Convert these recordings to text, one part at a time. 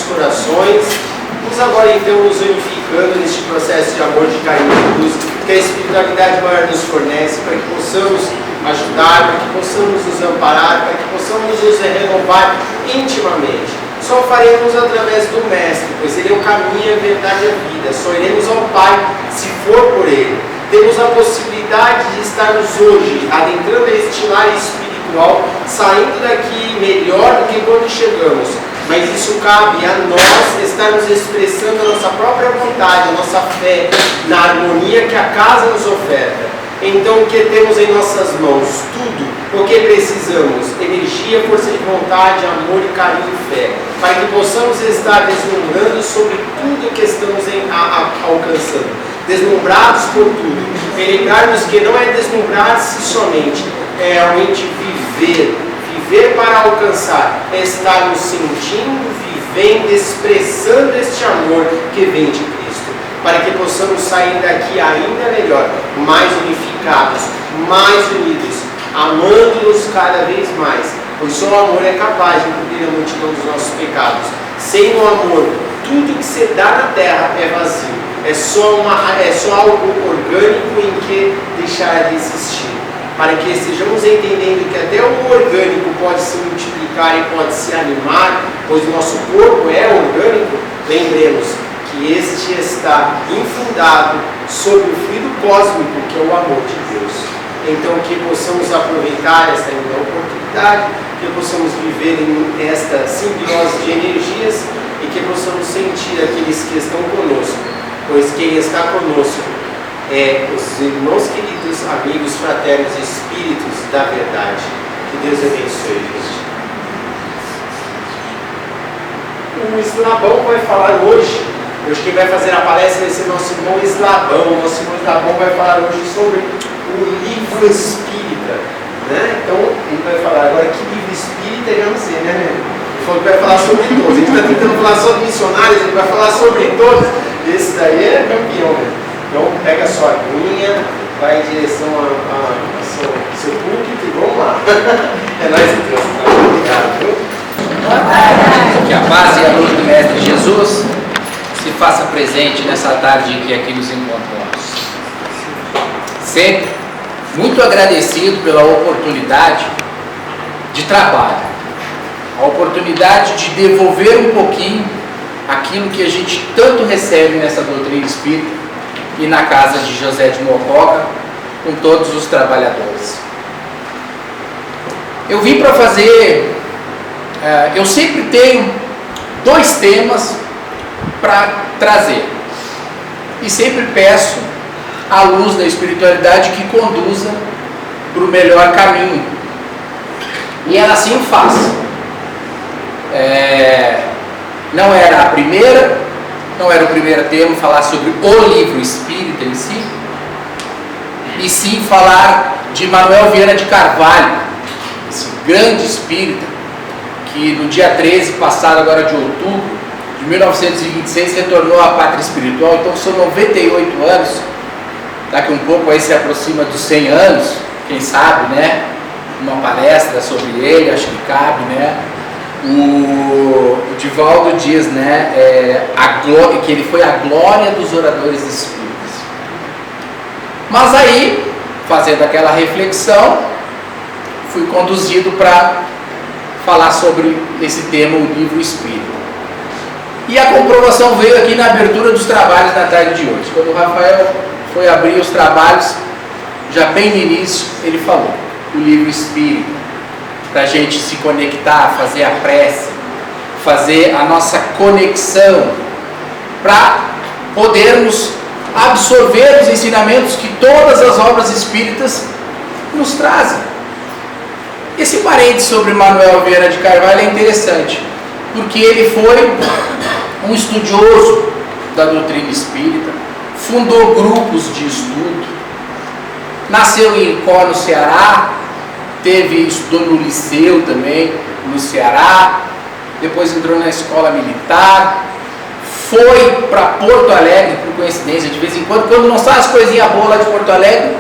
corações. Vamos agora então nos unificando neste processo de amor, de carinho e luz que a espiritualidade maior nos fornece, para que possamos ajudar, para que possamos nos amparar, para que possamos nos renovar intimamente. Só o faremos através do Mestre, pois Ele é o caminho, a verdade e a vida. Só iremos ao Pai se for por Ele. Temos a possibilidade de estarmos hoje adentrando este lar espiritual, saindo daqui melhor do que quando chegamos. Mas isso cabe a nós estarmos expressando a nossa própria vontade, a nossa fé, na harmonia que a casa nos oferta. Então, o que temos em nossas mãos? Tudo o que precisamos: energia, força de vontade, amor e carinho e fé, para que possamos estar deslumbrando sobre tudo que estamos alcançando, deslumbrados por tudo, e lembrarmos que não é deslumbrar-se somente, é realmente viver para alcançar, é estarmos sentindo, vivendo, expressando este amor que vem de Cristo, para que possamos sair daqui ainda melhor, mais unificados, mais unidos, amando-nos cada vez mais, pois só o amor é capaz de cobrir a multidão dos nossos pecados. Sem o amor, tudo que se dá na terra é vazio, é só algo orgânico em que deixará de existir. Para que estejamos entendendo que até o orgânico pode se multiplicar e pode se animar, pois o nosso corpo é orgânico, lembremos que este está infundado sobre o fluido cósmico, que é o amor de Deus. Então, que possamos aproveitar esta oportunidade, que possamos viver em esta simbiose de energias e que possamos sentir aqueles que estão conosco, pois quem está conosco é os irmãos queridos, amigos, fraternos, espíritos da verdade. Que Deus abençoe, gente. O Eslabão vai falar hoje quem vai fazer a palestra vai ser nosso irmão Eslabão. Nosso irmão Eslabão vai falar hoje sobre o livro espírita, né? Então, ele vai falar agora que livro espírita, eu não sei, né? Ele falou que vai falar sobre todos. A gente está tentando falar só de missionários, ele vai falar sobre todos. Esse daí é campeão, né? Então, pega a sua aguinha, vai em direção ao seu púlpito e vamos lá. É nóis, Deus. Obrigado, viu? Boa tarde. Que a paz e a luz do Mestre Jesus se faça presente nessa tarde em que aqui nos encontramos. Sempre muito agradecido pela oportunidade de trabalho, a oportunidade de devolver um pouquinho aquilo que a gente tanto recebe nessa doutrina espírita e na casa de José de Mococa, com todos os trabalhadores. Eu vim para fazer, eu sempre tenho 2 temas para trazer, e sempre peço a luz da espiritualidade que conduza para o melhor caminho, e ela assim o faz. Não era a primeira, não era o primeiro tema falar sobre o livro espírita em si, e sim falar de Manuel Viana de Carvalho, esse grande espírita que no dia 13 passado agora de outubro de 1926 retornou à pátria espiritual. Então são 98 anos, daqui um pouco aí se aproxima dos 100 anos, quem sabe, né? Uma palestra sobre ele, acho que cabe, né? O Divaldo diz, né, que ele foi a glória dos oradores espíritas. Mas aí, fazendo aquela reflexão, fui conduzido para falar sobre esse tema, o livro espírita. E a comprovação veio aqui na abertura dos trabalhos na tarde de hoje. Quando o Rafael foi abrir os trabalhos, já bem no início, ele falou, o livro espírita, para a gente se conectar, fazer a prece, fazer a nossa conexão, para podermos absorver os ensinamentos que todas as obras espíritas nos trazem. Esse parênteses sobre Manuel Vieira de Carvalho é interessante, porque ele foi um estudioso da doutrina espírita, fundou grupos de estudo, nasceu em Icó, no Ceará, estudou no liceu também, no Ceará, depois entrou na escola militar, foi para Porto Alegre, por coincidência, de vez em quando não sai as coisinhas boas lá de Porto Alegre,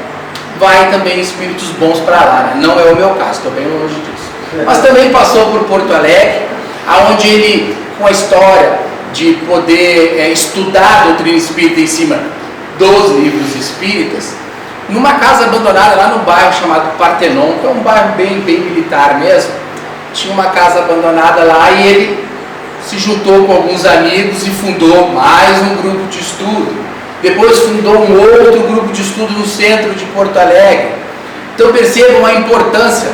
vai também espíritos bons para lá, né? Não é o meu caso, estou bem longe disso. Mas também passou por Porto Alegre, onde ele com a história de poder estudar a doutrina espírita em cima dos livros espíritas, numa casa abandonada lá no bairro chamado Partenon, que é um bairro bem militar mesmo. Tinha uma casa abandonada lá e ele se juntou com alguns amigos e fundou mais um grupo de estudo. Depois fundou um outro grupo de estudo no centro de Porto Alegre. Então percebam a importância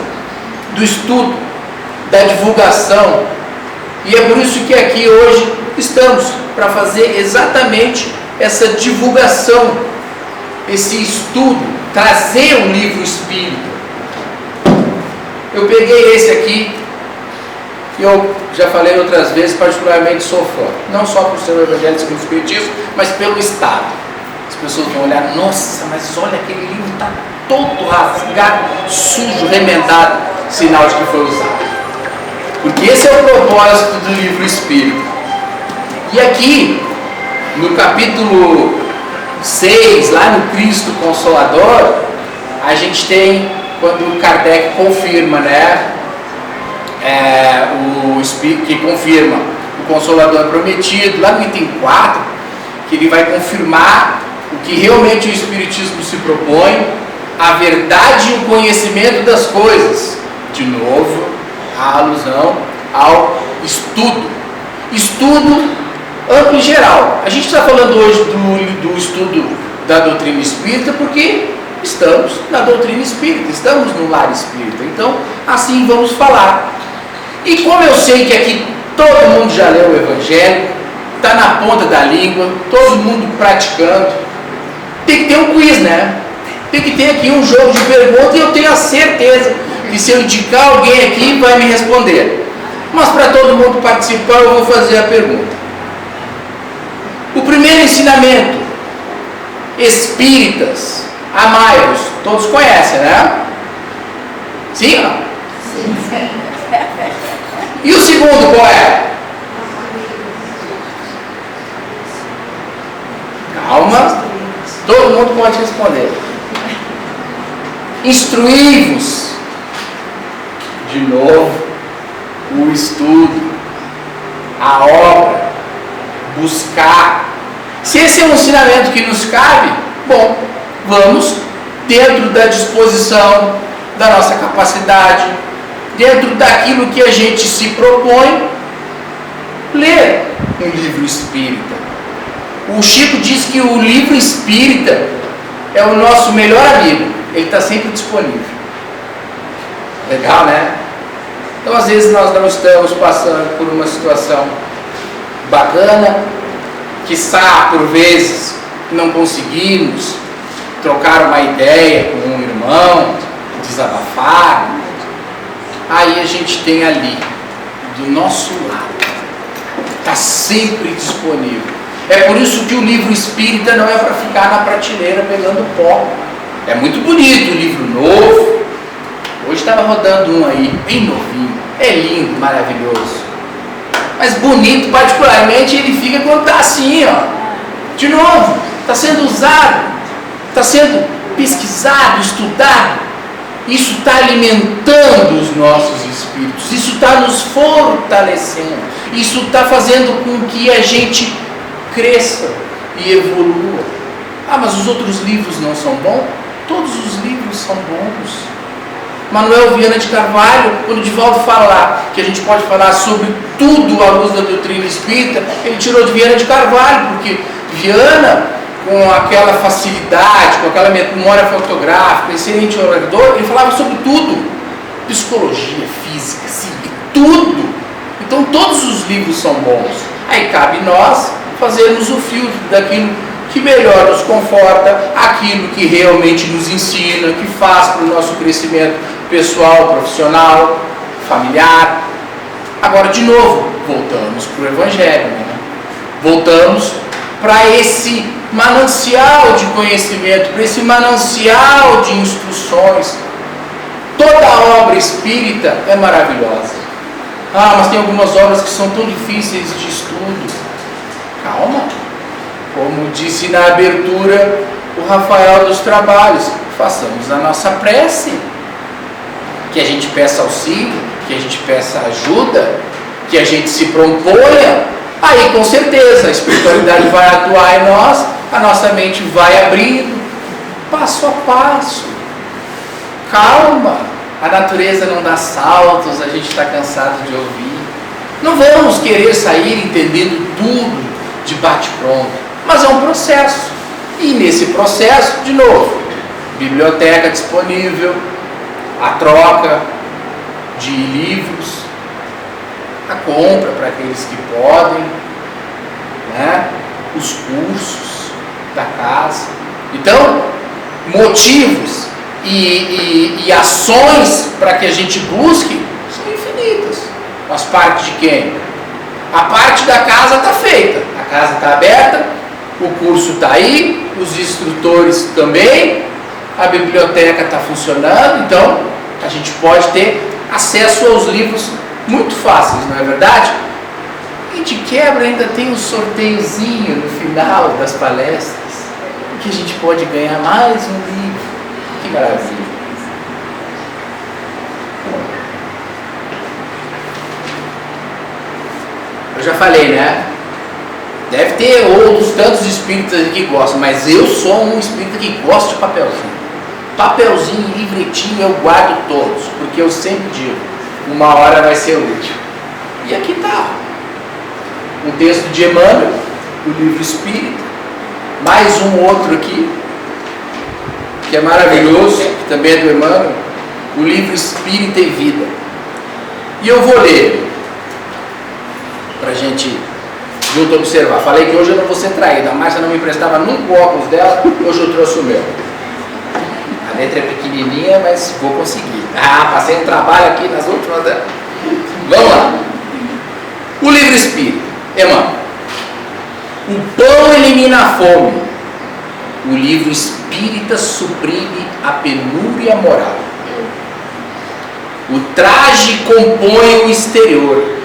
do estudo, da divulgação. E é por isso que aqui hoje estamos para fazer exatamente essa divulgação, esse estudo, trazer um livro espírita. Eu peguei esse aqui, que eu já falei outras vezes, particularmente sou fã, não só por ser o Evangelho segundo o Espiritismo, mas pelo Estado. As pessoas vão olhar, nossa, mas olha, aquele livro está todo rasgado, sujo, remendado, sinal de que foi usado. Porque esse é o propósito do livro espírita. E aqui, no capítulo 6, lá no Cristo Consolador, a gente tem, quando Kardec confirma, né, o Espírito que confirma o Consolador prometido, lá no item 4, que ele vai confirmar o que realmente o Espiritismo se propõe, a verdade e o conhecimento das coisas. De novo, a alusão ao estudo. Estudo amplo e geral. A gente está falando hoje do estudo da doutrina espírita porque estamos na doutrina espírita, estamos no lar espírita. Então, assim vamos falar. E como eu sei que aqui todo mundo já leu o Evangelho, está na ponta da língua, todo mundo praticando, tem que ter um quiz, né? Tem que ter aqui um jogo de perguntas e eu tenho a certeza que se eu indicar alguém aqui vai me responder. Mas para todo mundo participar eu vou fazer a pergunta. O primeiro ensinamento, espíritas, amai-vos, todos conhecem, né? Sim ou não? Sim. E o segundo qual é? Calma, todo mundo pode responder. Instruí-vos. De novo, o estudo, a obra, buscar. Se esse é um ensinamento que nos cabe, bom, vamos, dentro da disposição, da nossa capacidade, dentro daquilo que a gente se propõe, ler um livro espírita. O Chico diz que o livro espírita é o nosso melhor amigo, ele está sempre disponível. Legal, né? Então, às vezes, nós não estamos passando por uma situação bacana, quiçá, por vezes, não conseguimos trocar uma ideia com um irmão, desabafar. Aí a gente tem ali, do nosso lado, está sempre disponível. É por isso que o livro espírita não é para ficar na prateleira pegando pó. É muito bonito o livro novo. Hoje estava rodando um aí, bem novinho. É lindo, maravilhoso. Mas bonito, particularmente, ele fica quando está assim, ó. De novo, está sendo usado, está sendo pesquisado, estudado. Isso está alimentando os nossos espíritos, isso está nos fortalecendo, isso está fazendo com que a gente cresça e evolua. Ah, mas os outros livros não são bons? Todos os livros são bons. Manuel Viana de Carvalho, quando o Divaldo fala que a gente pode falar sobre tudo à luz da doutrina espírita, ele tirou de Viana de Carvalho, porque Viana, com aquela facilidade, com aquela memória fotográfica, excelente orador, ele falava sobre tudo, psicologia, física, ciência, tudo. Então todos os livros são bons. Aí cabe nós fazermos o filtro daquilo que melhor nos conforta, aquilo que realmente nos ensina, que faz para o nosso crescimento pessoal, profissional, familiar. Agora, de novo, voltamos para o Evangelho, né? Voltamos para esse manancial de conhecimento, para esse manancial de instruções. Toda a obra espírita é maravilhosa. Ah, mas tem algumas obras que são tão difíceis de estudo. Calma. Como disse na abertura o Rafael dos Trabalhos, façamos a nossa prece, que a gente peça auxílio, que a gente peça ajuda, que a gente se proponha, aí com certeza a espiritualidade vai atuar em nós, a nossa mente vai abrindo, passo a passo. Calma, a natureza não dá saltos, a gente está cansado de ouvir. Não vamos querer sair entendendo tudo de bate-pronto, mas é um processo. E nesse processo, de novo, biblioteca disponível, a troca de livros, a compra para aqueles que podem, né? Os cursos da casa. Então, motivos e ações para que a gente busque são infinitas. Mas parte de quem? A parte da casa está feita, a casa está aberta, o curso está aí, os instrutores também, a biblioteca está funcionando, então a gente pode ter acesso aos livros muito fáceis, não é verdade? E de quebra ainda tem um sorteiozinho no final das palestras, que a gente pode ganhar mais um livro. Que maravilha! Eu já falei, né? Deve ter outros tantos espíritas que gostam, mas eu sou um espírita que gosta de papelzinho. Papelzinho e livretinho eu guardo todos, porque eu sempre digo, uma hora vai ser útil. E aqui está um texto de Emmanuel, do livro Espírita, mais um outro aqui, que é maravilhoso, que também é do Emmanuel, o livro Espírita e Vida. E eu vou ler, para a gente junto observar. Falei que hoje eu não vou ser traído, a Márcia não me emprestava nunca o óculos dela, hoje eu trouxe o meu. A letra é pequenininha, mas vou conseguir. Passei um trabalho aqui nas últimas. Vamos lá. O livro Espírita, Emmanuel. O pão elimina a fome. O livro Espírita suprime a penúria moral. O traje compõe o exterior.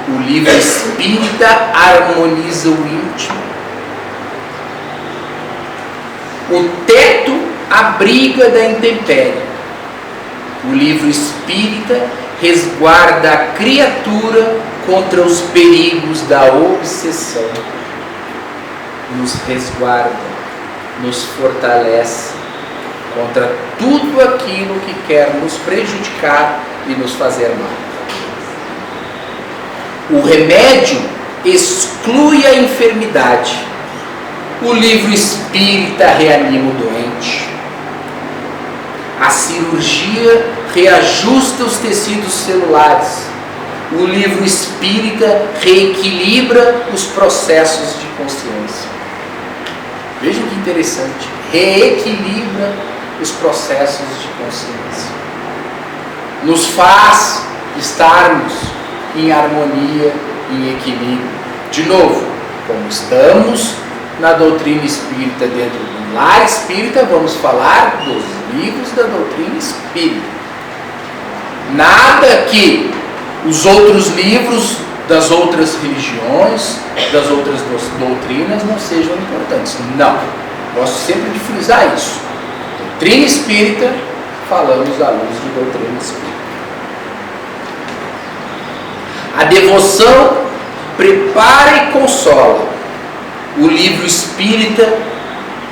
O livro Espírita harmoniza o íntimo. O teto abriga da intempérie. O livro Espírita resguarda a criatura contra os perigos da obsessão. Nos resguarda, nos fortalece contra tudo aquilo que quer nos prejudicar e nos fazer mal. O remédio exclui a enfermidade. O livro Espírita reanima o doente. A cirurgia reajusta os tecidos celulares. O livro Espírita reequilibra os processos de consciência. Vejam que interessante. Reequilibra os processos de consciência. Nos faz estarmos em harmonia, em equilíbrio. De novo, como estamos na doutrina espírita, dentro do lar espírita, vamos falar dos livros da doutrina espírita. Nada que os outros livros das outras religiões, das outras doutrinas não sejam importantes. Não. Gosto sempre de frisar isso. Doutrina espírita, falamos à luz de doutrina espírita. A devoção prepara e consola. O livro Espírita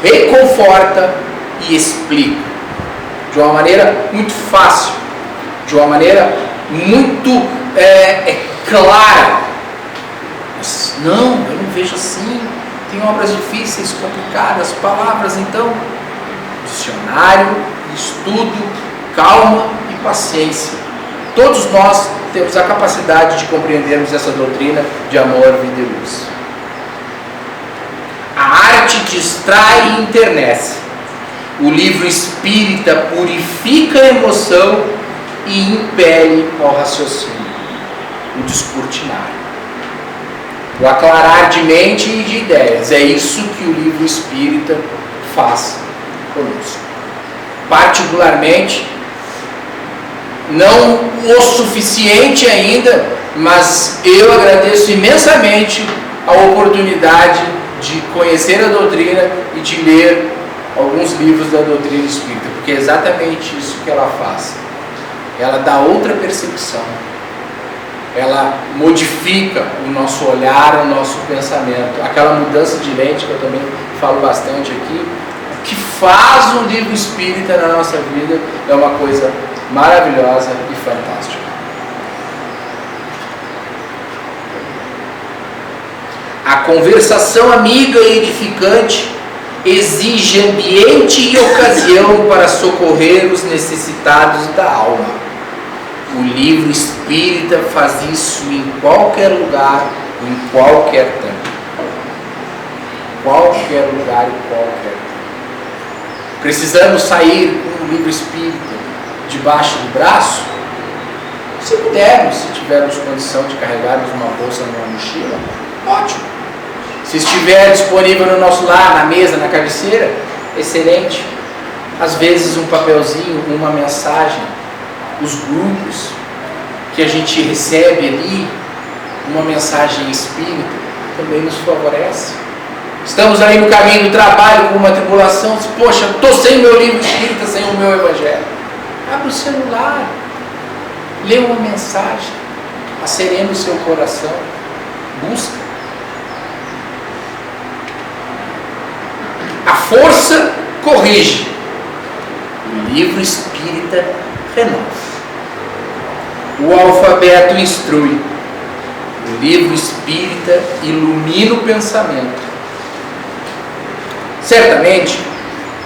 reconforta e explica. De uma maneira muito fácil. De uma maneira muito clara. Mas não, eu não vejo assim. Tem obras difíceis, complicadas, palavras, então. Dicionário, estudo, calma e paciência. Todos nós temos a capacidade de compreendermos essa doutrina de amor, vida e luz. A arte distrai e internece. O livro Espírita purifica a emoção e impele ao raciocínio, o descortinar, o aclarar de mente e de ideias. É isso que o livro Espírita faz conosco. Particularmente, não o suficiente ainda, mas eu agradeço imensamente a oportunidade de conhecer a doutrina e de ler alguns livros da doutrina espírita, porque é exatamente isso que ela faz. Ela dá outra percepção. ela modifica o nosso olhar, o nosso pensamento. Aquela mudança de lente que eu também falo bastante aqui, o que faz um livro espírita na nossa vida é uma coisa maravilhosa e fantástica. A conversação amiga e edificante exige ambiente e ocasião para socorrer os necessitados da alma. O livro espírita faz isso em qualquer lugar, em qualquer tempo. Qualquer lugar e qualquer tempo. Precisamos sair com um livro espírita debaixo do braço? Se pudermos, se tivermos condição de carregarmos uma bolsa numa mochila, ótimo. Se estiver disponível no nosso lar, na mesa, na cabeceira, excelente. Às vezes um papelzinho, uma mensagem, os grupos que a gente recebe ali, uma mensagem espírita, também nos favorece. Estamos aí no caminho do trabalho com uma tribulação, poxa, estou sem meu livro espírita, sem o meu evangelho. Abre o celular, lê uma mensagem, acerena o seu coração, busca. A força corrige, o livro espírita renova. O alfabeto instrui, o livro espírita ilumina o pensamento. Certamente,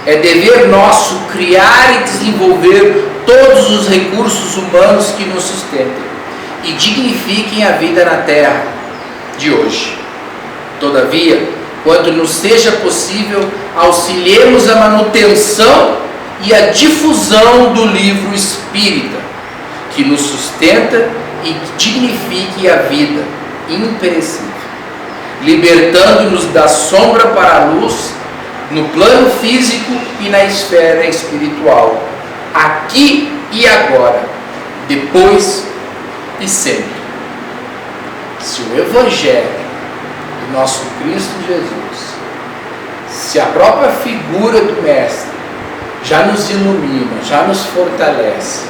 é dever nosso criar e desenvolver todos os recursos humanos que nos sustentem e dignifiquem a vida na terra de hoje. Todavia, quando nos seja possível, auxiliemos a manutenção e a difusão do livro espírita, que nos sustenta e dignifique a vida imperecível, libertando-nos da sombra para a luz, no plano físico e na esfera espiritual, aqui e agora, depois e sempre. Se o Evangelho do nosso Cristo Jesus, se a própria figura do Mestre já nos ilumina, já nos fortalece,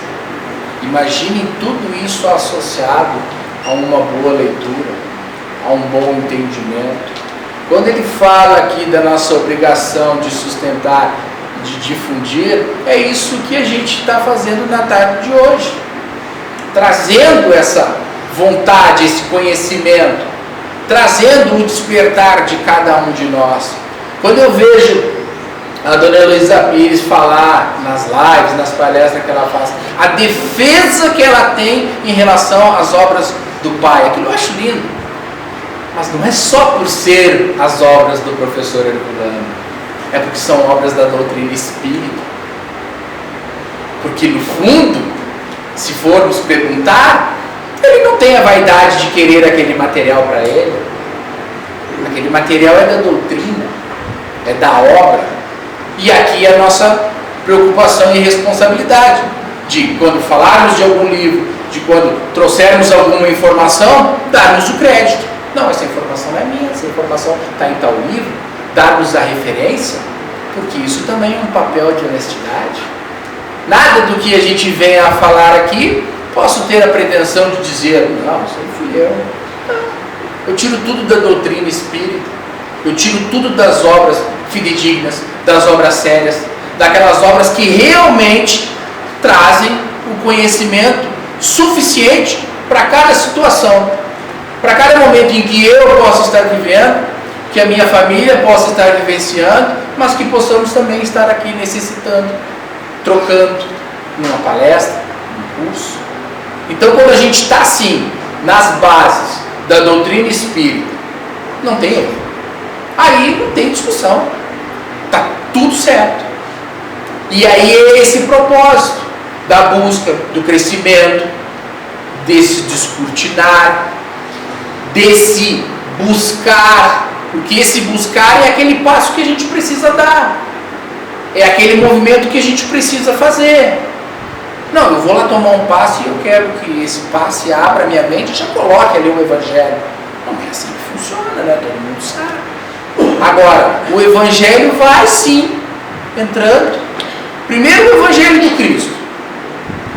imaginem tudo isso associado a uma boa leitura, a um bom entendimento. Quando ele fala aqui da nossa obrigação de sustentar, de difundir, é isso que a gente está fazendo na tarde de hoje, trazendo essa vontade, esse conhecimento, trazendo o despertar de cada um de nós. Quando eu vejo a dona Heloísa Pires falar nas lives, nas palestras que ela faz, a defesa que ela tem em relação às obras do Pai, aquilo eu acho lindo. Mas não é só por ser as obras do professor Herculano, é porque são obras da doutrina espírita. Porque no fundo, se formos perguntar, ele não tem a vaidade de querer aquele material para ele. Aquele material é da doutrina, é da obra. E aqui a nossa preocupação e responsabilidade de, quando falarmos de algum livro, de quando trouxermos alguma informação, darmos o crédito. Não, essa informação não é minha, essa informação está em tal livro, darmos a referência, porque isso também é um papel de honestidade. Nada do que a gente venha a falar aqui, posso ter a pretensão de dizer, não, isso aí fui eu. Não. Eu tiro tudo da doutrina espírita, eu tiro tudo das obras fidedignas, das obras sérias, daquelas obras que realmente trazem o conhecimento suficiente para cada situação, para cada momento em que eu possa estar vivendo, que a minha família possa estar vivenciando, mas que possamos também estar aqui necessitando, trocando, numa palestra, num curso. Então, quando a gente está assim, nas bases da doutrina espírita, não tem erro. Aí não tem discussão. Está tudo certo. E aí é esse propósito da busca, do crescimento, desse descortinar, desse buscar, porque esse buscar é aquele passo que a gente precisa dar, é aquele movimento que a gente precisa fazer. Não, eu vou lá tomar um passo e eu quero que esse passe abra a minha mente e já coloque ali o Evangelho. Não é assim que funciona, né? Todo mundo sabe. Agora, o Evangelho vai sim entrando. Primeiro o Evangelho do Cristo,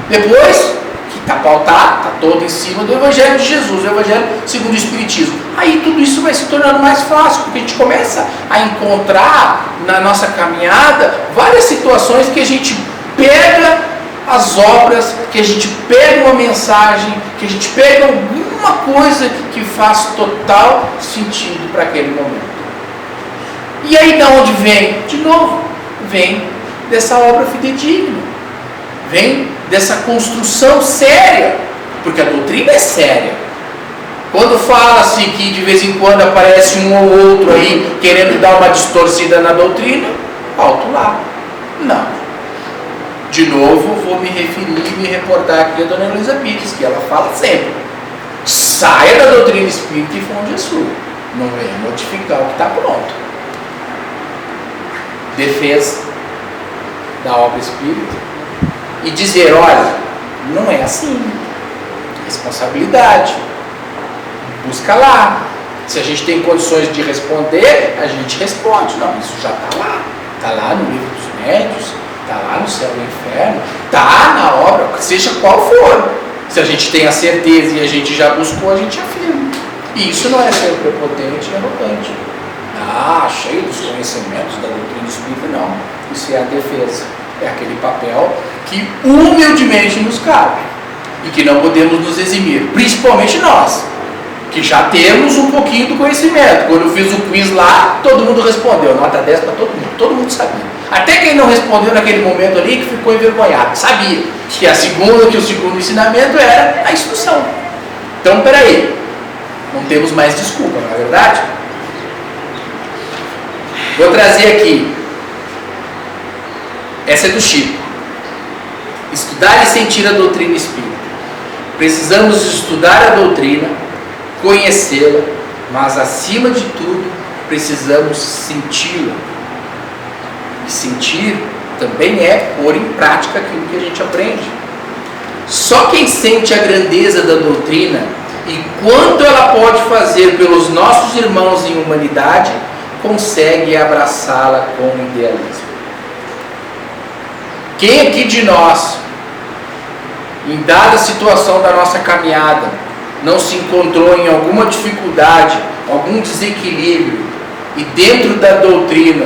depois, que está pautado, está todo em cima do Evangelho de Jesus, o Evangelho segundo o Espiritismo. Aí tudo isso vai se tornando mais fácil, porque a gente começa a encontrar na nossa caminhada várias situações que a gente pega as obras, que a gente pega uma mensagem, que a gente pega alguma coisa que faz total sentido para aquele momento. E aí de onde vem? De novo, vem dessa obra fidedigna, vem dessa construção séria, porque a doutrina é séria. Quando fala-se que de vez em quando aparece um ou outro aí querendo dar uma distorcida na doutrina, alto lá. Não. De novo, vou me referir e me reportar aqui a Dona Heloísa Pires, que ela fala sempre: saia da doutrina espírita e fonde a sua. Não venha modificar o que está pronto. Defesa da obra espírita e dizer: olha, não é assim. Responsabilidade. Busca lá. Se a gente tem condições de responder, a gente responde. Não, isso já está lá. Está lá no Livro dos Médiuns, está lá no Céu e no Inferno, está na obra, seja qual for. Se a gente tem a certeza e a gente já buscou, a gente afirma. E isso não é ser prepotente e arrogante. Cheio dos conhecimentos da doutrina espírita, não. Isso é a defesa. É aquele papel que humildemente nos cabe e que não podemos nos eximir, principalmente nós, que já temos um pouquinho do conhecimento. Quando eu fiz o quiz lá, todo mundo respondeu, nota 10 para todo mundo sabia. Até quem não respondeu naquele momento ali, que ficou envergonhado, sabia que o segundo ensinamento era a instrução. Então, peraí, não temos mais desculpa, não é verdade? Vou trazer aqui, essa é do Chico. Estudar e sentir a doutrina espírita. Precisamos estudar a doutrina, conhecê-la, mas acima de tudo, precisamos senti-la. E sentir também é pôr em prática aquilo que a gente aprende. Só quem sente a grandeza da doutrina e quanto ela pode fazer pelos nossos irmãos em humanidade, consegue abraçá-la com idealismo. Quem aqui de nós, em dada situação da nossa caminhada, não se encontrou em alguma dificuldade, algum desequilíbrio, e dentro da doutrina,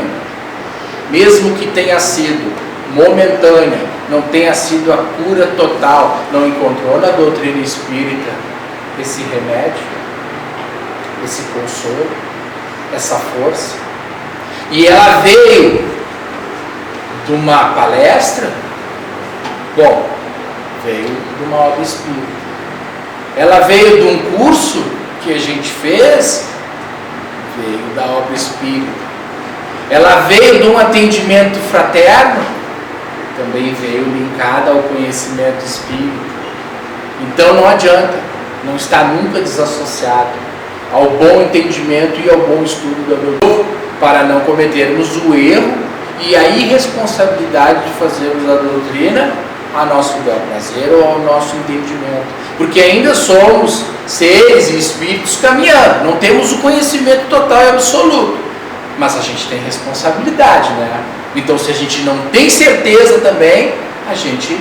mesmo que tenha sido momentânea, não tenha sido a cura total, não encontrou na doutrina espírita esse remédio, esse consolo, essa força? E ela veio de uma palestra? Bom, veio de uma obra espírita. Ela veio de um curso que a gente fez? Veio da obra espírita. Ela veio de um atendimento fraterno? Também veio linkada ao conhecimento espírita. Então não adianta, não está nunca desassociado ao bom entendimento e ao bom estudo da doutrina, para não cometermos o erro e a irresponsabilidade de fazermos a doutrina a nosso bel prazer ou ao nosso entendimento, porque ainda somos seres e espíritos caminhando, não temos o conhecimento total e absoluto, mas a gente tem responsabilidade, né? Então, se a gente não tem certeza também, a gente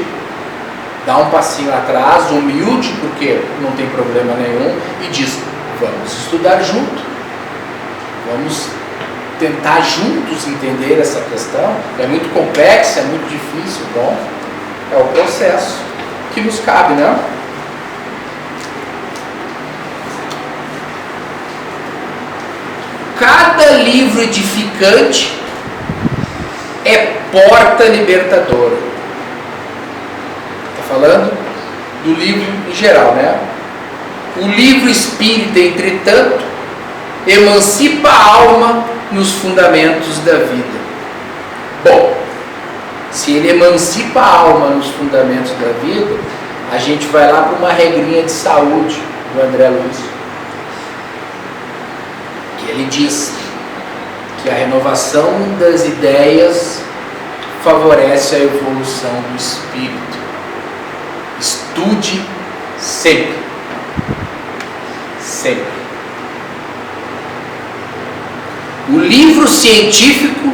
dá um passinho atrás, humilde, porque não tem problema nenhum, e diz: vamos estudar junto, vamos tentar juntos entender essa questão. É muito complexa, é muito difícil. Bom, é o processo que nos cabe, né? Cada livro edificante é porta libertadora. Está falando do livro em geral, né? O livro espírita, entretanto, emancipa a alma nos fundamentos da vida. Bom, se ele emancipa a alma nos fundamentos da vida, a gente vai lá para uma regrinha de saúde do André Luiz, que ele diz que a renovação das ideias favorece a evolução do espírito. Estude sempre. Sempre. O livro científico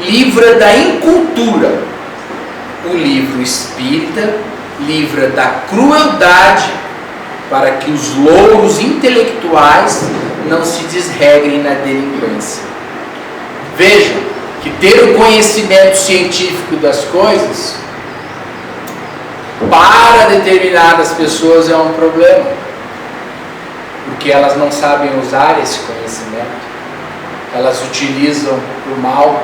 livra da incultura. O livro espírita livra da crueldade para que os louros intelectuais não se desregrem na delinquência. Veja que ter o conhecimento científico das coisas para determinadas pessoas é um problema, porque elas não sabem usar esse conhecimento, elas utilizam para o mal.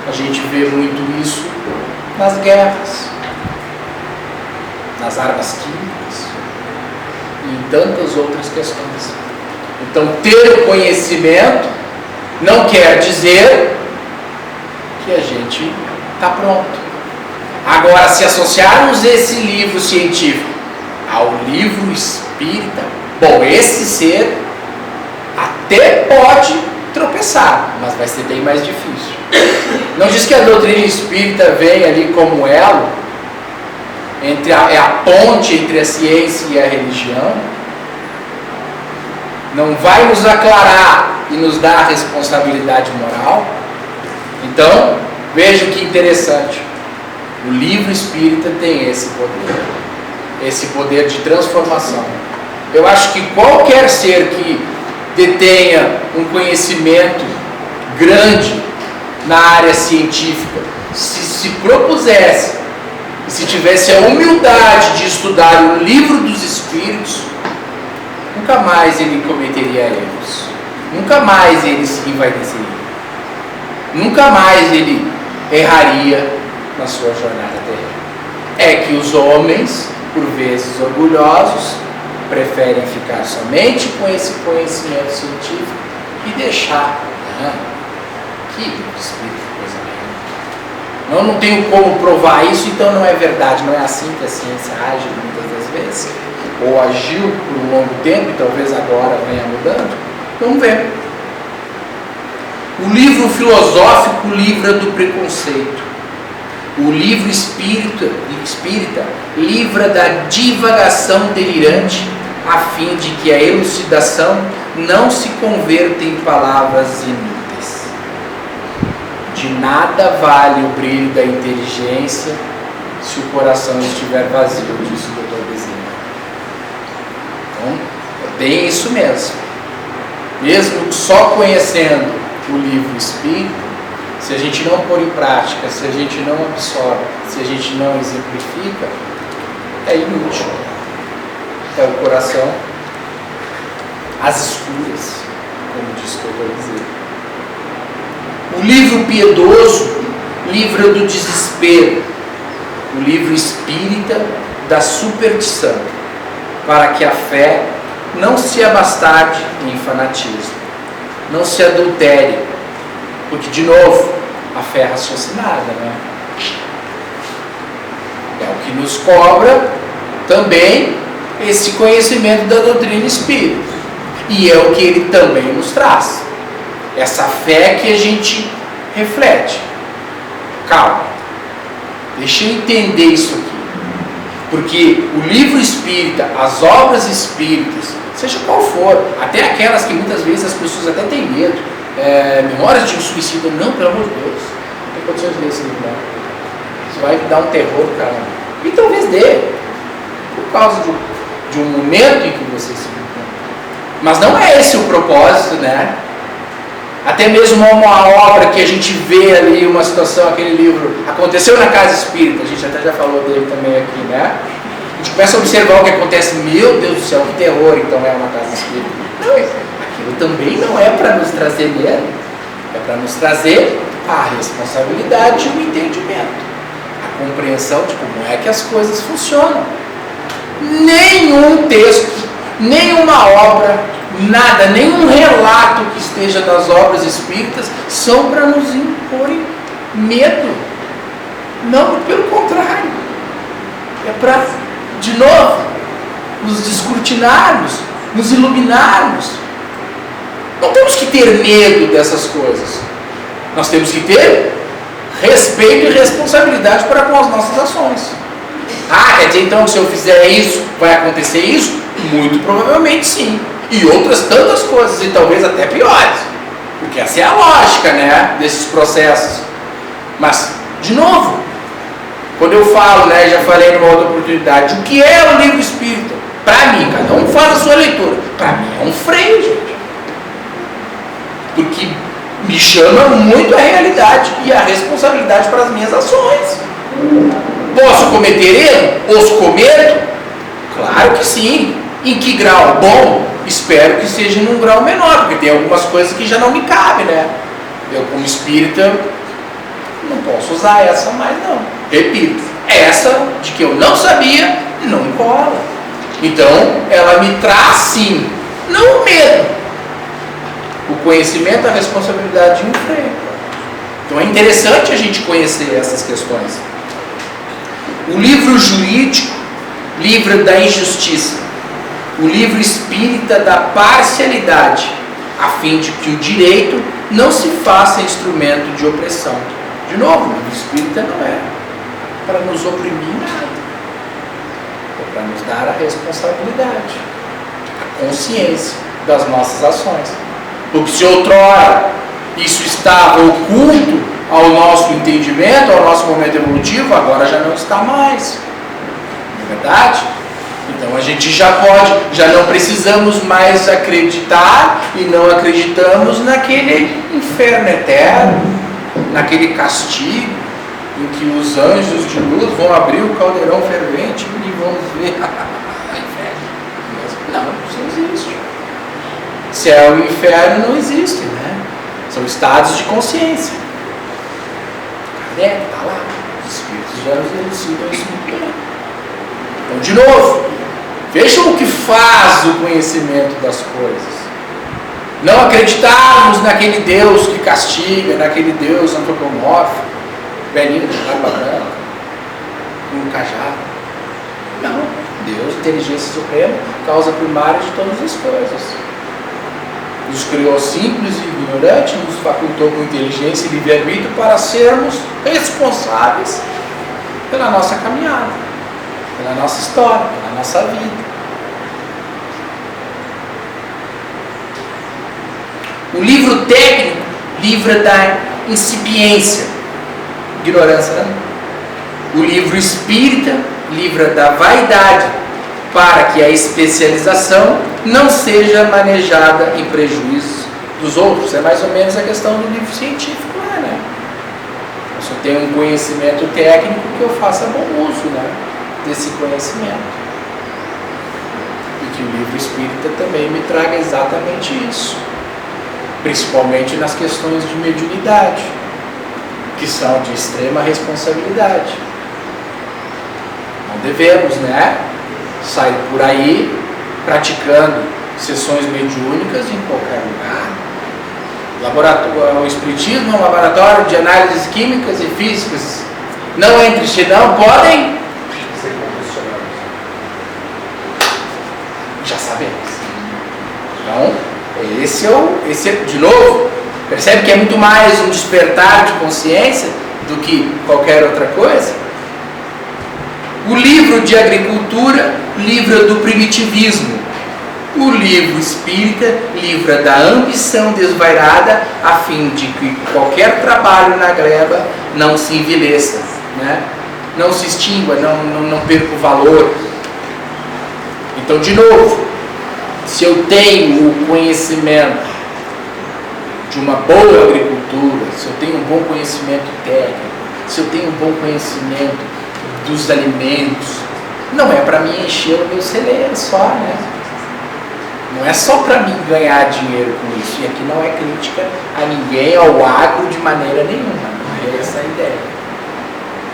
A gente vê muito isso nas guerras, nas armas químicas e em tantas outras questões. Então, ter o conhecimento não quer dizer que a gente está pronto. Agora, se associarmos esse livro científico ao livro espírita, bom, esse ser até pode tropeçar, mas vai ser bem mais difícil. Não diz que a doutrina espírita vem ali como elo, é a ponte entre a ciência e a religião? Não vai nos aclarar e nos dar a responsabilidade moral? Então, veja que interessante. O livro espírita tem esse poder de transformação. Eu acho que qualquer ser que detenha um conhecimento grande na área científica, se propusesse, se tivesse a humildade de estudar o livro dos espíritos, nunca mais ele cometeria erros, nunca mais ele se envaideceria, nunca mais ele erraria na sua jornada terrena. É que os homens, por vezes orgulhosos, preferem ficar somente com esse conhecimento científico e deixar que espírito, coisa nenhuma. Não tenho como provar isso, então não é verdade, não é assim que a ciência age muitas das vezes, ou agiu por um longo tempo e talvez agora venha mudando. Vamos ver. O livro filosófico livra do preconceito. O livro espírita livra da divagação delirante, a fim de que a elucidação não se converta em palavras inúteis. De nada vale o brilho da inteligência se o coração estiver vazio, disse o Dr. Bezerra. Então, é bem isso mesmo. Mesmo só conhecendo o livro espírita, se a gente não pôr em prática, se a gente não absorve, se a gente não exemplifica, é inútil. É o coração às escuras, como disse o Dr. Bezerra. O livro piedoso livra do desespero, o livro espírita da superstição, para que a fé não se abastarde em fanatismo, não se adultere, porque, de novo, a fé é raciocinada, né? É o que nos cobra também esse conhecimento da doutrina espírita, e é o que ele também nos traz, essa fé que a gente reflete. Calma, deixa eu entender isso aqui, porque o livro espírita, as obras espíritas, seja qual for, até aquelas que muitas vezes as pessoas até têm medo, Memórias de um Suicida, não, pelo amor de Deus, não tem condições de ler esse livro, não. Isso vai dar um terror, cara. E talvez dê, por causa de um momento em que você se encontra. Mas não é esse o propósito, né? Até mesmo uma obra que a gente vê ali, uma situação, aquele livro, Aconteceu na Casa Espírita, a gente até já falou dele também aqui, né? A gente começa a observar o que acontece, meu Deus do céu, que terror, então é uma casa espírita. Não, aquilo também não é para nos trazer medo, é para nos trazer a responsabilidade e o entendimento, a compreensão de como é que as coisas funcionam. Nenhum texto, nenhuma obra, nada, nenhum relato que esteja nas obras espíritas são para nos imporem medo. Não, pelo contrário. É para, de novo, nos descortinarmos, nos iluminarmos. Não temos que ter medo dessas coisas. Nós temos que ter respeito e responsabilidade para com as nossas ações. Quer dizer então que se eu fizer isso, vai acontecer isso? Muito provavelmente sim. E outras tantas coisas, e talvez até piores. Porque essa é a lógica, né, desses processos. Mas, de novo, quando eu falo, né, já falei numa outra oportunidade, o que é o livro espírita? Para mim, cada um faz a sua leitura. Para mim é um freio, gente. Porque me chama muito a realidade e a responsabilidade para as minhas ações. Posso cometer erro? Os cometo? Claro que sim. Em que grau? Bom, espero que seja num grau menor, porque tem algumas coisas que já não me cabem, né? Eu, como espírita, não posso usar essa mais, não. Repito, essa de que eu não sabia, não me cola. Então, ela me traz, sim, não o medo, o conhecimento, a responsabilidade de um freio. Então, é interessante a gente conhecer essas questões. O livro jurídico, livro da injustiça. O livro espírita da parcialidade, a fim de que o direito não se faça instrumento de opressão. De novo, o livro espírita não é para nos oprimir nada, é para nos dar a responsabilidade, a consciência das nossas ações. Porque se outrora isso estava oculto ao nosso entendimento, ao nosso momento evolutivo, agora já não está mais. Não é verdade? Então a gente já não precisamos mais acreditar e não acreditamos naquele inferno eterno, naquele castigo em que os anjos de luz vão abrir o caldeirão fervente e vão ver inferno. Não, isso não existe. Céu e inferno não existem, né? São estados de consciência. Kardec está lá, os espíritos já nos elucidam isso muito bem. Então, de novo, vejam o que faz o conhecimento das coisas. Não acreditarmos naquele Deus que castiga, naquele Deus antropomórfico, velhinho de barba branca, com um cajado. Não. Deus, inteligência suprema, causa primária de todas as coisas. Nos criou simples e ignorantes, nos facultou com inteligência e livre-arbítrio para sermos responsáveis pela nossa caminhada, pela nossa história, pela nossa vida. O livro técnico livra da incipiência, ignorância, né? O livro espírita livra da vaidade, para que a especialização não seja manejada em prejuízo dos outros. É mais ou menos a questão do livro científico lá, né? Eu só tenho um conhecimento técnico que eu faça bom uso, né, desse conhecimento. E que o livro espírita também me traga exatamente isso. Principalmente nas questões de mediunidade, que são de extrema responsabilidade. Não devemos, né, sair por aí praticando sessões mediúnicas em qualquer lugar. O espiritismo é um laboratório de análises químicas e físicas. Não entre, senão podem ser condicionados. Já sabemos. Então, esse é, de novo, percebe que é muito mais um despertar de consciência do que qualquer outra coisa? O livro de agricultura livra do primitivismo. O livro espírita livra da ambição desvairada, a fim de que qualquer trabalho na gleba não se envileça, né? Não se extingua, não perca o valor. Então, de novo, se eu tenho o conhecimento de uma boa agricultura, se eu tenho um bom conhecimento técnico, se eu tenho um bom conhecimento dos alimentos, não é para mim encher o meu celeiro só, né? Não é só para mim ganhar dinheiro com isso. E aqui não é crítica a ninguém, ao agro, de maneira nenhuma. Não é essa a ideia.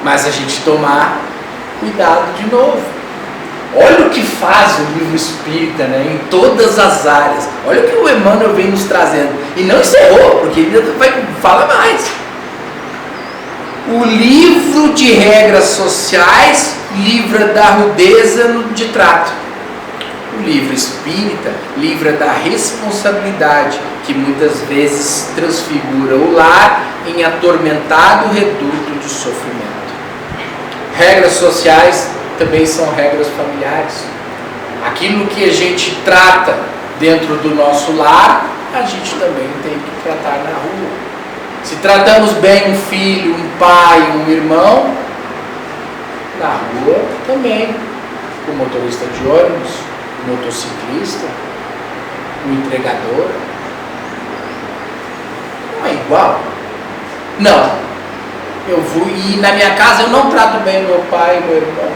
Mas a gente tomar cuidado de novo. Olha o que faz o livro espírita, né, em todas as áreas. Olha o que o Emmanuel vem nos trazendo. E não encerrou, porque ele fala mais. O livro de regras sociais livra da rudeza de trato. O livro espírita livra da responsabilidade, que muitas vezes transfigura o lar em atormentado reduto de sofrimento. Regras sociais também são regras familiares. Aquilo que a gente trata dentro do nosso lar, a gente também tem que tratar na rua. Se tratamos bem um filho, um pai, um irmão, na rua também, o motorista de ônibus, o motociclista, o entregador. Não é igual. Não. Eu vou, e na minha casa eu não trato bem meu pai e meu irmão.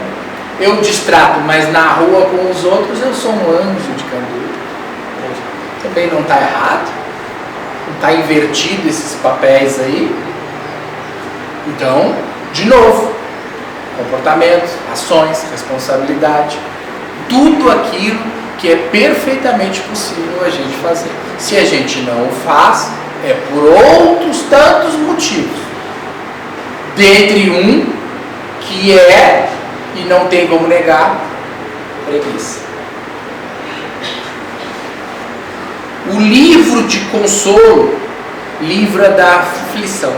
Eu destrato, mas na rua com os outros eu sou um anjo de candura. Também não está errado. Não está invertido esses papéis aí. Então, de novo, comportamento, ações, responsabilidade, tudo aquilo que é perfeitamente possível a gente fazer. Se a gente não o faz, é por outros tantos motivos. Dentre um, que é, e não tem como negar, preguiça. O livro de consolo livra da aflição.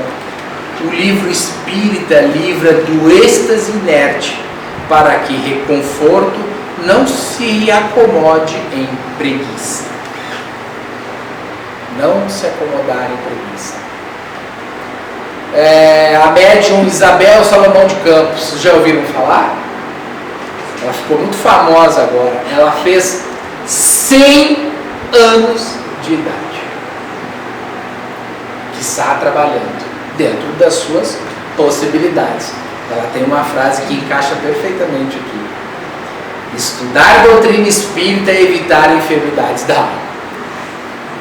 O livro espírita livra do êxtase inerte, para que reconforto não se acomode em preguiça. Não se acomodar em preguiça. A médium Isabel Salomão de Campos, já ouviram falar? Ela ficou muito famosa agora. Ela fez 100 anos de idade. Que está trabalhando dentro das suas possibilidades. Ela tem uma frase que encaixa perfeitamente aqui: estudar doutrina espírita e evitar enfermidades da alma.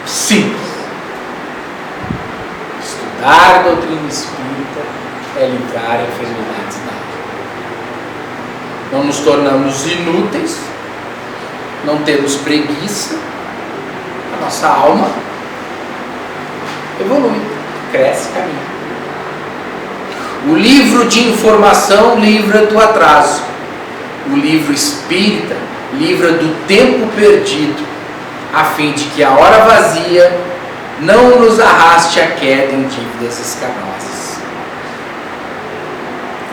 Simples. Estudar doutrina espírita é livrar enfermidades da alma. Não nos tornamos inúteis, não temos preguiça, a nossa alma evolui, cresce, caminha. O livro de informação livra do atraso. O livro espírita livra do tempo perdido, a fim de que a hora vazia não nos arraste a queda em dívidas escanosas.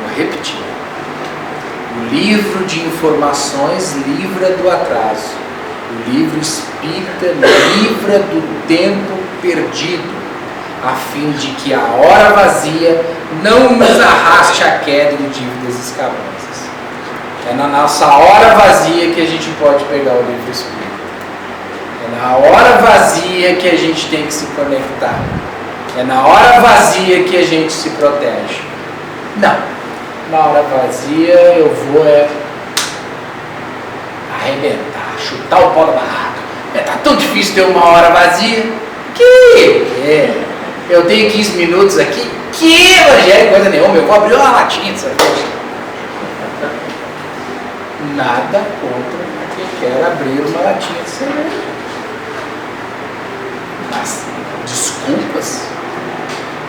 Vou repetir. O livro de informações livra do atraso. O livro espírita livra do tempo perdido, a fim de que a hora vazia não nos arraste a queda em dívidas escabrosas. É na nossa hora vazia que a gente pode pegar o livro espírita. É na hora vazia que a gente tem que se conectar. É na hora vazia que a gente se protege. Não. Na hora vazia eu vou arrebentar, chutar o pau da barraca. Tá tão difícil ter uma hora vazia. Eu tenho 15 minutos aqui. Que evangelho, coisa nenhuma. Eu vou abrir uma latinha de cerveja. Nada contra quem quer abrir uma latinha de cerveja. Mas, desculpas,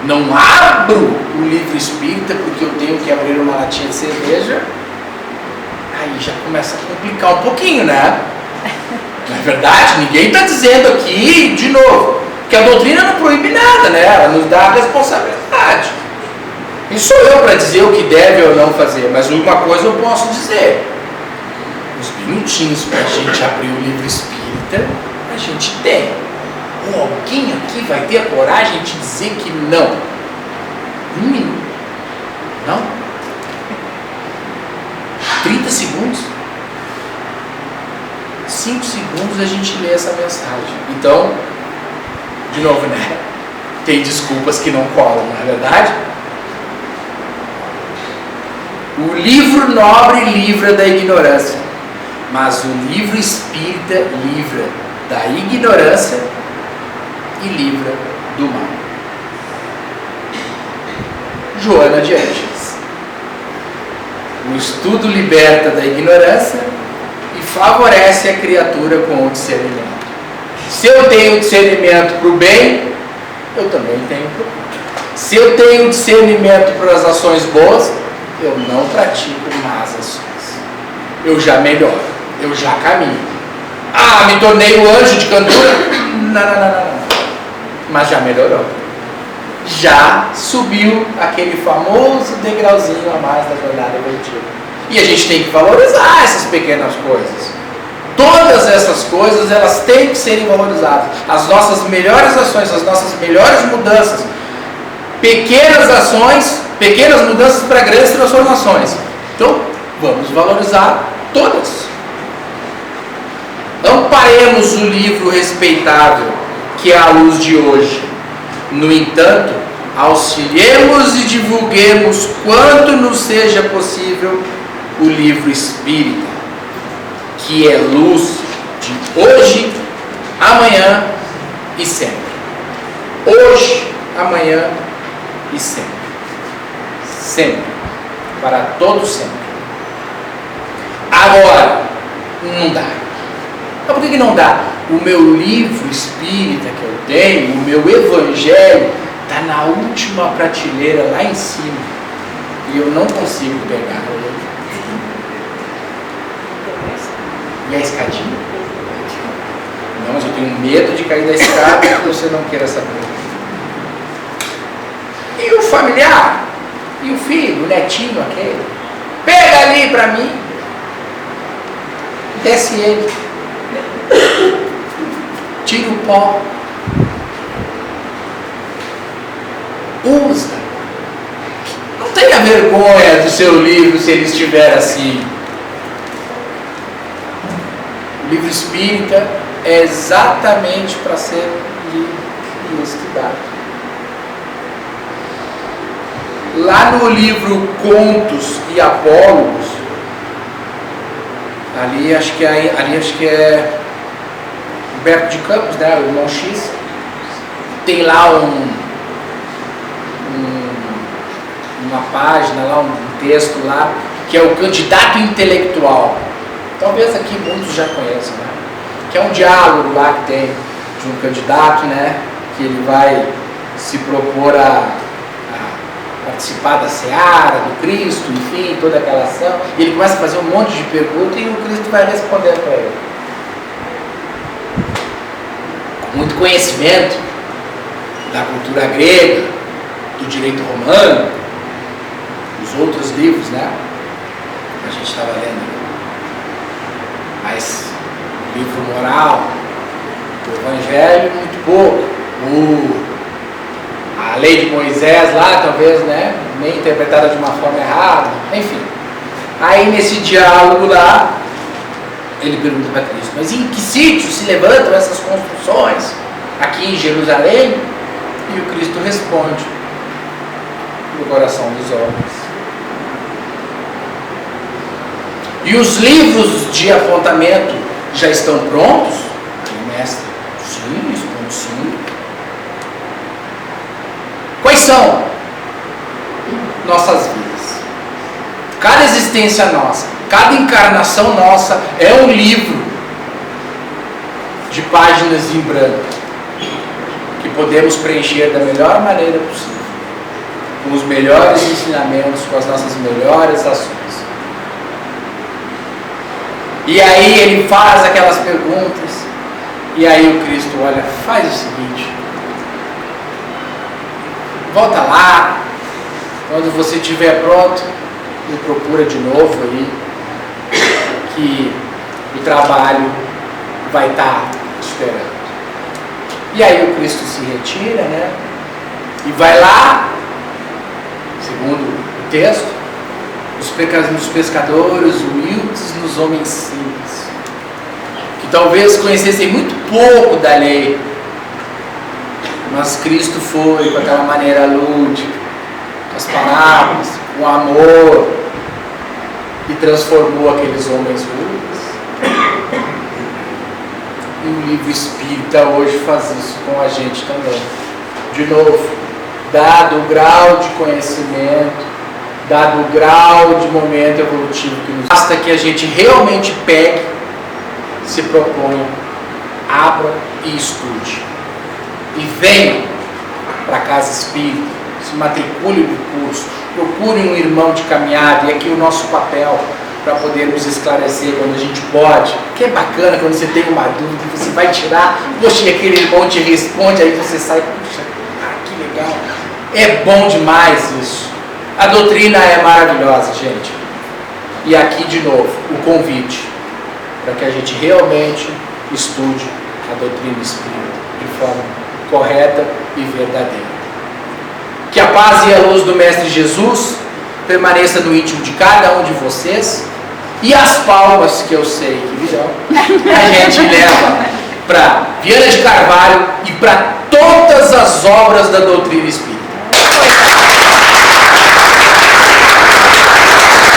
não abro o livro espírita porque eu tenho que abrir uma latinha de cerveja. Aí já começa a complicar um pouquinho, né? Não é verdade? Ninguém está dizendo aqui, de novo, que a doutrina não proíbe nada, né? Ela nos dá a responsabilidade. E sou eu para dizer o que deve ou não fazer, mas uma coisa eu posso dizer: uns minutinhos para a gente abrir o livro espírita, a gente tem. Ou alguém aqui vai ter a coragem de dizer que não? Um minuto. Não? 30 segundos? 5 segundos a gente lê essa mensagem. Então, de novo, né? Tem desculpas que não colam, não é verdade? O livro nobre livra da ignorância, mas o livro espírita livra da ignorância e livra do mal. Joana de Ângeles. O estudo liberta da ignorância e favorece a criatura com o discernimento. Se eu tenho discernimento para o bem, eu também tenho para o mal. Se eu tenho discernimento para as ações boas, eu não pratico más ações. Eu já melhoro, eu já caminho. Ah, me tornei o anjo de cantora? Não. Mas já melhorou. Já subiu aquele famoso degrauzinho a mais da jornada evolutiva. E a gente tem que valorizar essas pequenas coisas. Todas essas coisas, elas têm que serem valorizadas. As nossas melhores ações, as nossas melhores mudanças. Pequenas ações, pequenas mudanças para grandes transformações. Então, vamos valorizar todas. Amparemos o livro respeitável, que é a luz de hoje. No entanto, auxiliemos e divulguemos quanto nos seja possível o livro espírita, que é luz de hoje, amanhã e sempre. Hoje, amanhã e sempre. Sempre. Para todo sempre. Agora, não dá. Mas por que não dá? O meu livro espírita que eu tenho, o meu evangelho, está na última prateleira lá em cima. E eu não consigo pegar. E a escadinha? Não, mas eu tenho medo de cair da escada que você não queira saber. E o familiar? E o filho, o netinho aquele? Pega ali para mim. Desce ele. Tira o pó. Usa. Não tenha vergonha do seu livro se ele estiver assim. O livro espírita é exatamente para ser lido e estudado. Lá no livro Contos e Apólogos, ali acho que é Humberto de Campos, né, o irmão X, tem lá uma página, lá um texto lá, que é o candidato intelectual. Talvez aqui muitos já conheçam, né? Que é um diálogo lá que tem de um candidato, né, que ele vai se propor a participar da seara, do Cristo, enfim, toda aquela ação, e ele começa a fazer um monte de perguntas e o Cristo vai responder para ele. Com muito conhecimento da cultura grega, do direito romano, dos outros livros, né, que a gente estava lendo. Mas o livro moral, o Evangelho, muito pouco. A lei de Moisés lá, talvez, né, nem interpretada de uma forma errada, enfim. Aí nesse diálogo lá, ele pergunta para Cristo, mas em que sítio se levantam essas construções? Aqui em Jerusalém? E o Cristo responde, no coração dos homens. E os livros de apontamento já estão prontos? Aí, mestre, sim, responde sim. Quais são? Nossas vidas. Cada existência nossa, cada encarnação nossa é um livro de páginas em branco que podemos preencher da melhor maneira possível, com os melhores ensinamentos, com as nossas melhores ações. E aí ele faz aquelas perguntas, e aí o Cristo olha, faz o seguinte, volta lá, quando você estiver pronto, me procura de novo aí, que o trabalho vai estar esperando. E aí o Cristo se retira, né? E vai lá, segundo o texto, os pescadores humildes nos homens simples, que talvez conhecessem muito pouco da lei, mas Cristo foi com aquela maneira lúdica, com as palavras, com o amor, e transformou aqueles homens rudes. E o livro espírita hoje faz isso com a gente também. De novo, dado o grau de conhecimento, dado o grau de momento evolutivo que nos basta que a gente realmente pegue, se proponha, abra e estude. E venha para a casa espírita, se matricule no curso, procure um irmão de caminhada, e aqui o nosso papel para podermos esclarecer quando a gente pode, que é bacana quando você tem uma dúvida, você vai tirar, poxa, e aquele irmão te responde, aí você sai, puxa, que legal, é bom demais isso. A doutrina é maravilhosa, gente. E aqui de novo, o convite para que a gente realmente estude a doutrina espírita de forma correta e verdadeira. Que a paz e a luz do Mestre Jesus permaneça no íntimo de cada um de vocês E as palmas, que eu sei que virão, a gente leva para Viana de Carvalho e para todas as obras da doutrina espírita.